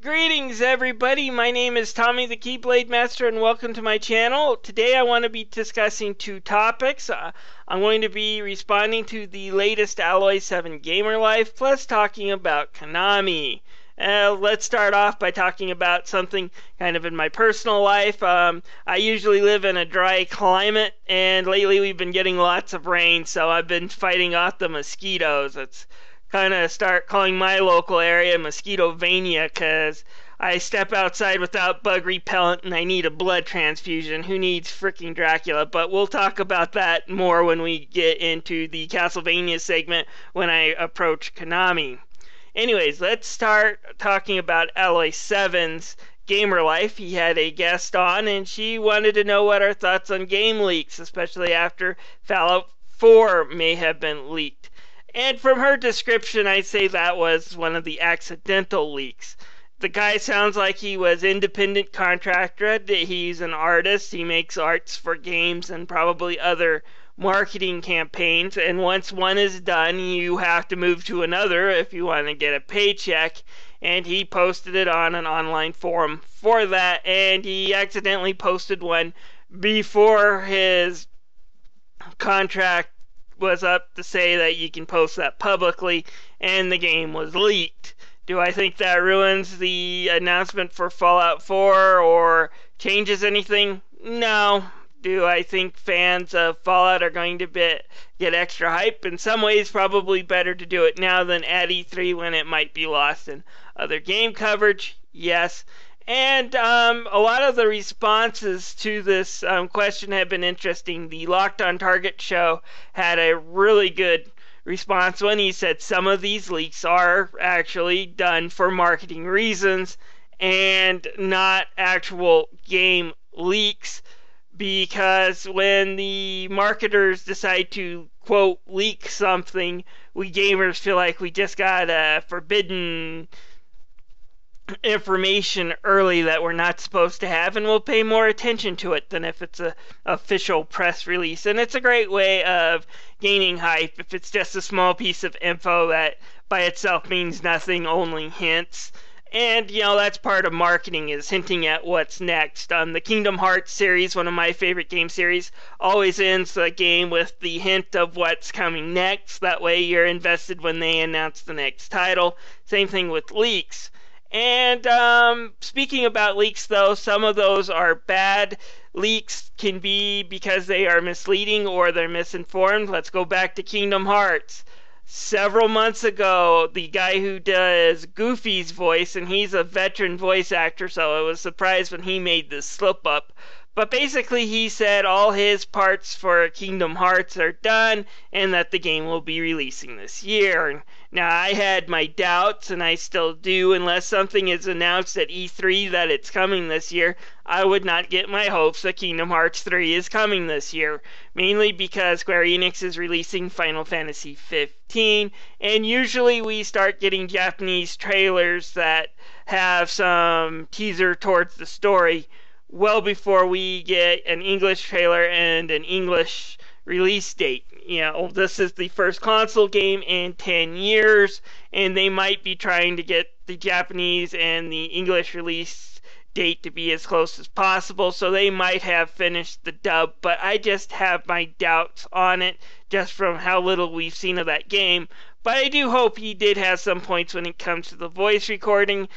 Greetings, everybody. My name is Tommy the Keyblade Master, and welcome to my channel. Today, I want to be discussing two topics. I'm going to be responding to the latest Alloy 7 Gamer Life, plus talking about Konami. Let's start off by talking about something kind of in my personal life. I usually live in a dry climate, and lately we've been getting lots of rain, so I've been fighting off the mosquitoes. It's kind of start calling my local area Mosquitovania because I step outside without bug repellent and I need a blood transfusion. Who needs freaking Dracula? But we'll talk about that more when we get into the Castlevania segment when I approach Konami. Anyways, let's start talking about Alloy 7's Gamer Life. He had a guest on and she wanted to know what our thoughts on game leaks, especially after Fallout 4 may have been leaked. And from her description, I'd say that was one of the accidental leaks. The guy sounds like he was independent contractor. He's an artist. He makes arts for games and probably other marketing campaigns. And once one is done, you have to move to another if you want to get a paycheck. And he posted it on an online forum for that. And he accidentally posted one before his contract was up to say that you can post that publicly, and the game was leaked. Do I think that ruins the announcement for Fallout 4 or changes anything? No. Do I think fans of Fallout are going to get extra hype? In some ways, probably better to do it now than at E3 when it might be lost in other game coverage. Yes. And a lot of the responses to this question have been interesting. The Locked on Target show had a really good response when he said some of these leaks are actually done for marketing reasons and not actual game leaks, because when the marketers decide to, quote, leak something, we gamers feel like we just got a forbidden information early that we're not supposed to have, and we'll pay more attention to it than if it's a official press release. And it's a great way of gaining hype if it's just a small piece of info that by itself means nothing, only hints. And that's part of marketing, is hinting at what's next. The Kingdom Hearts series, one of my favorite game series, always ends the game with the hint of what's coming next. That way you're invested when they announce the next title. Same thing with leaks. And speaking about leaks, though, some of those are bad. Leaks can be because they are misleading or they're misinformed. Let's go back to Kingdom Hearts. Several months ago, the guy who does Goofy's voice, and he's a veteran voice actor, so I was surprised when he made this slip up. But basically, he said all his parts for Kingdom Hearts are done and that the game will be releasing this year. Now, I had my doubts, and I still do. Unless something is announced at E3 that it's coming this year, I would not get my hopes that Kingdom Hearts 3 is coming this year. Mainly because Square Enix is releasing Final Fantasy 15, and usually we start getting Japanese trailers that have some teaser towards the story well before we get an English trailer and an English release date. This is the first console game in 10 years, and they might be trying to get the Japanese and the English release date to be as close as possible, so they might have finished the dub, but I just have my doubts on it, just from how little we've seen of that game. But I do hope he did have some points when it comes to the voice recording.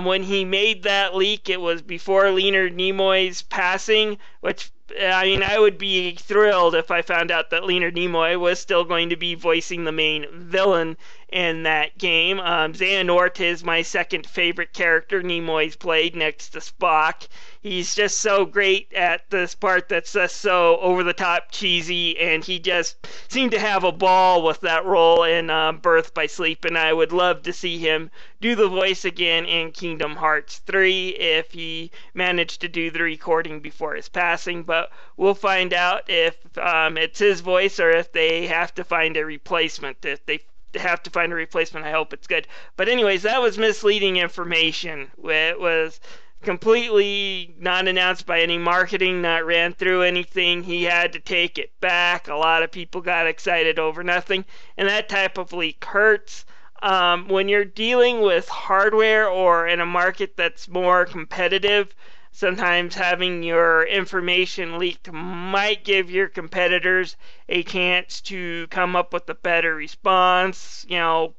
When he made that leak, it was before Leonard Nimoy's passing, which, I would be thrilled if I found out that Leonard Nimoy was still going to be voicing the main villain in that game. Xehanort is my second favorite character Nimoy's played, next to Spock. He's just so great at this part that's just so over-the-top cheesy, and he just seemed to have a ball with that role in Birth by Sleep, and I would love to see him do the voice again in Kingdom Hearts 3 if he managed to do the recording before his passing. But we'll find out if it's his voice or if they have to find a replacement. If they have to find a replacement, I hope it's good. But anyways, that was misleading information. It was completely not announced by any marketing, not ran through anything. He had to take it back. A lot of people got excited over nothing, and that type of leak hurts. When you're dealing with hardware or in a market that's more competitive, sometimes having your information leaked might give your competitors a chance to come up with a better response.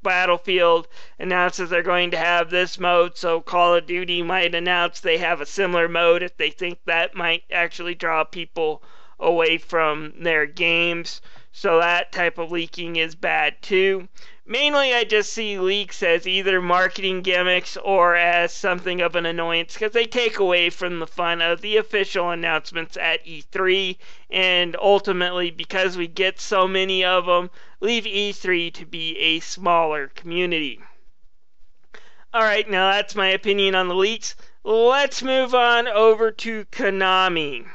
Battlefield announces they're going to have this mode, so Call of Duty might announce they have a similar mode if they think that might actually draw people away from their games. So that type of leaking is bad too. Mainly, I just see leaks as either marketing gimmicks or as something of an annoyance because they take away from the fun of the official announcements at E3, and ultimately, because we get so many of them, leave E3 to be a smaller community. Alright, now that's my opinion on the leaks. Let's move on over to Konami.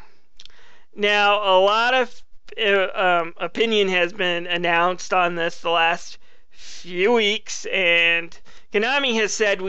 Now, a lot of opinion has been announced on this the last few weeks, and Konami has said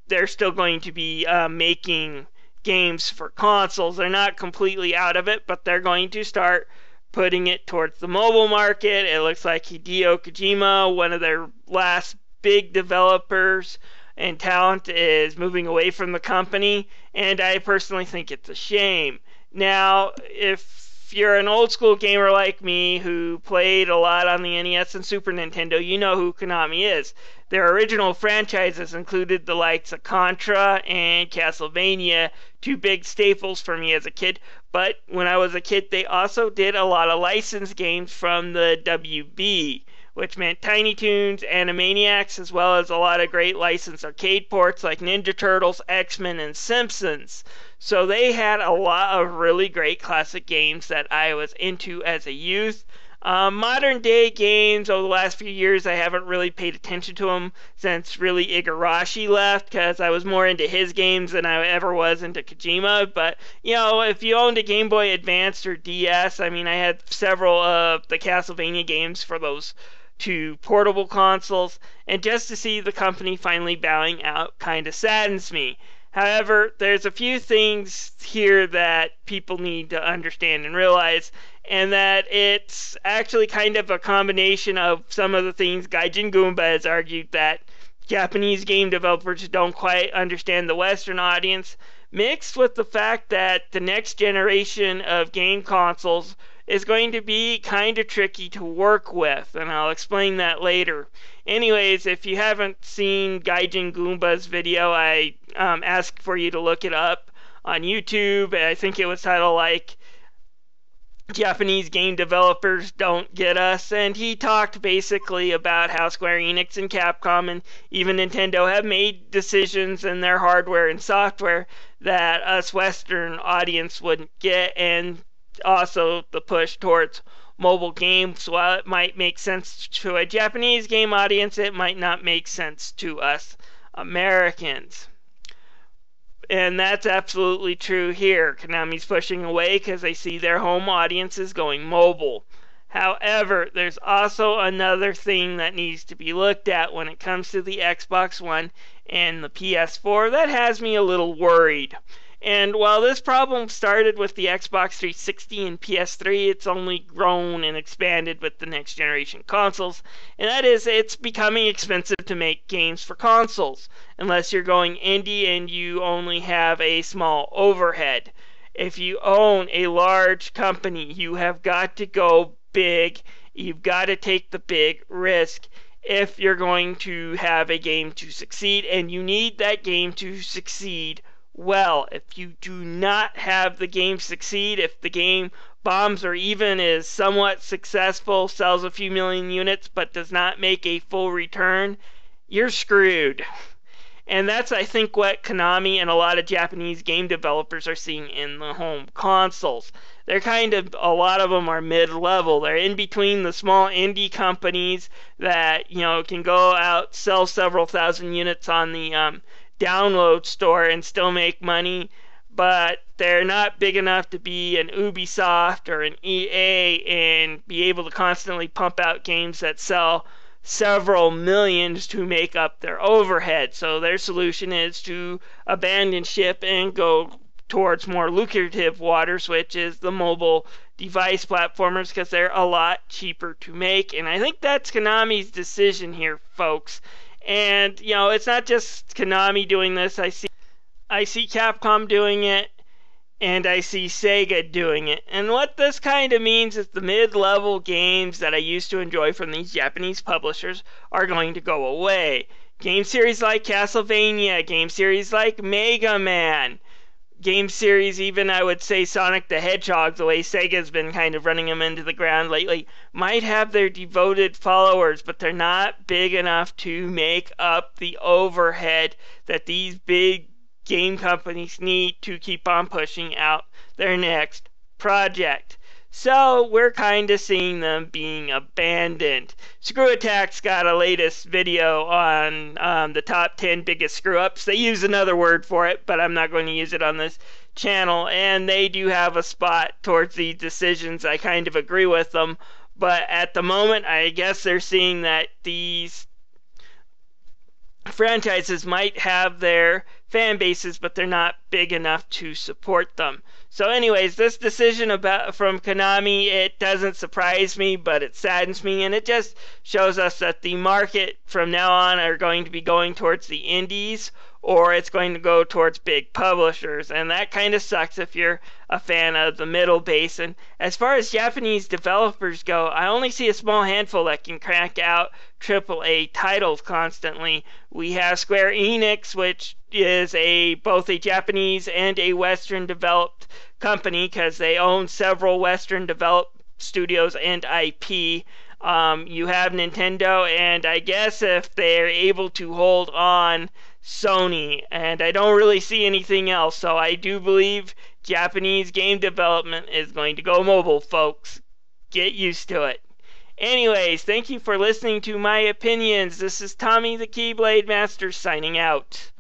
they're still going to be making games for consoles. They're not completely out of it, but they're going to start putting it towards the mobile market. It looks like Hideo Kojima, one of their last big developers and talent, is moving away from the company, and I personally think it's a shame. Now, if you're an old school gamer like me who played a lot on the NES and Super Nintendo, you know who Konami is. Their original franchises included the likes of Contra and Castlevania, two big staples for me as a kid. But when I was a kid, they also did a lot of licensed games from the WB, which meant Tiny Toons, Animaniacs, as well as a lot of great licensed arcade ports like Ninja Turtles, X-Men, and Simpsons. So they had a lot of really great classic games that I was into as a youth. Modern day games over the last few years, I haven't really paid attention to them since really Igarashi left, because I was more into his games than I ever was into Kojima. But if you owned a Game Boy Advance or DS, I had several of the Castlevania games for those two portable consoles, and just to see the company finally bowing out kind of saddens me. However, there's a few things here that people need to understand and realize, and that it's actually kind of a combination of some of the things Gaijin Goomba has argued, that Japanese game developers don't quite understand the Western audience, mixed with the fact that the next generation of game consoles is going to be kind of tricky to work with, and I'll explain that later. Anyways, if you haven't seen Gaijin Goomba's video, I ask for you to look it up on YouTube. I think it was titled like Japanese game developers don't get us, and he talked basically about how Square Enix and Capcom and even Nintendo have made decisions in their hardware and software that us Western audience wouldn't get, and also the push towards mobile games. While it might make sense to a Japanese game audience, it might not make sense to us Americans. And that's absolutely true here. Konami's pushing away because they see their home audiences going mobile. However, there's also another thing that needs to be looked at when it comes to the Xbox One and the PS4 that has me a little worried. And while this problem started with the Xbox 360 and PS3, it's only grown and expanded with the next generation consoles, and that is, it's becoming expensive to make games for consoles, unless you're going indie and you only have a small overhead. If you own a large company, you have got to go big. You've got to take the big risk if you're going to have a game to succeed, and you need that game to succeed well. If you do not have the game succeed, if the game bombs or even is somewhat successful, sells a few million units, but does not make a full return, you're screwed. And that's, I think, what Konami and a lot of Japanese game developers are seeing in the home consoles. They're a lot of them are mid-level. They're in between the small indie companies that, can go out, sell several thousand units on the download store and still make money, but they're not big enough to be an Ubisoft or an EA and be able to constantly pump out games that sell several millions to make up their overhead. So their solution is to abandon ship and go towards more lucrative waters, which is the mobile device platformers because they're a lot cheaper to make. And I think that's Konami's decision here, folks. And it's not just Konami doing this. I see Capcom doing it, and I see Sega doing it. And what this kind of means is the mid-level games that I used to enjoy from these Japanese publishers are going to go away. Game series like Castlevania, game series like Mega Man, game series even I would say Sonic the Hedgehog, the way Sega's been kind of running them into the ground lately, might have their devoted followers, but they're not big enough to make up the overhead that these big game companies need to keep on pushing out their next project. So we're kind of seeing them being abandoned. Screw Attack's got a latest video on the top 10 biggest screw-ups. They use another word for it, but I'm not going to use it on this channel. And they do have a spot towards these decisions. I kind of agree with them. But at the moment, I guess they're seeing that these franchises might have their fan bases, but they're not big enough to support them. So anyways, this decision from Konami, it doesn't surprise me, but it saddens me, and it just shows us that the market from now on are going to be going towards the indies, or it's going to go towards big publishers, and that kind of sucks if you're a fan of the middle basin. As far as Japanese developers go, I only see a small handful that can crank out AAA titles constantly. We have Square Enix, which is both a Japanese and a Western developed company because they own several Western developed studios and IP. You have Nintendo, and I guess if they're able to hold on, Sony, and I don't really see anything else. So I do believe Japanese game development is going to go mobile, folks. Get used to it. Anyways, thank you for listening to my opinions. This is Tommy the Keyblade Master signing out.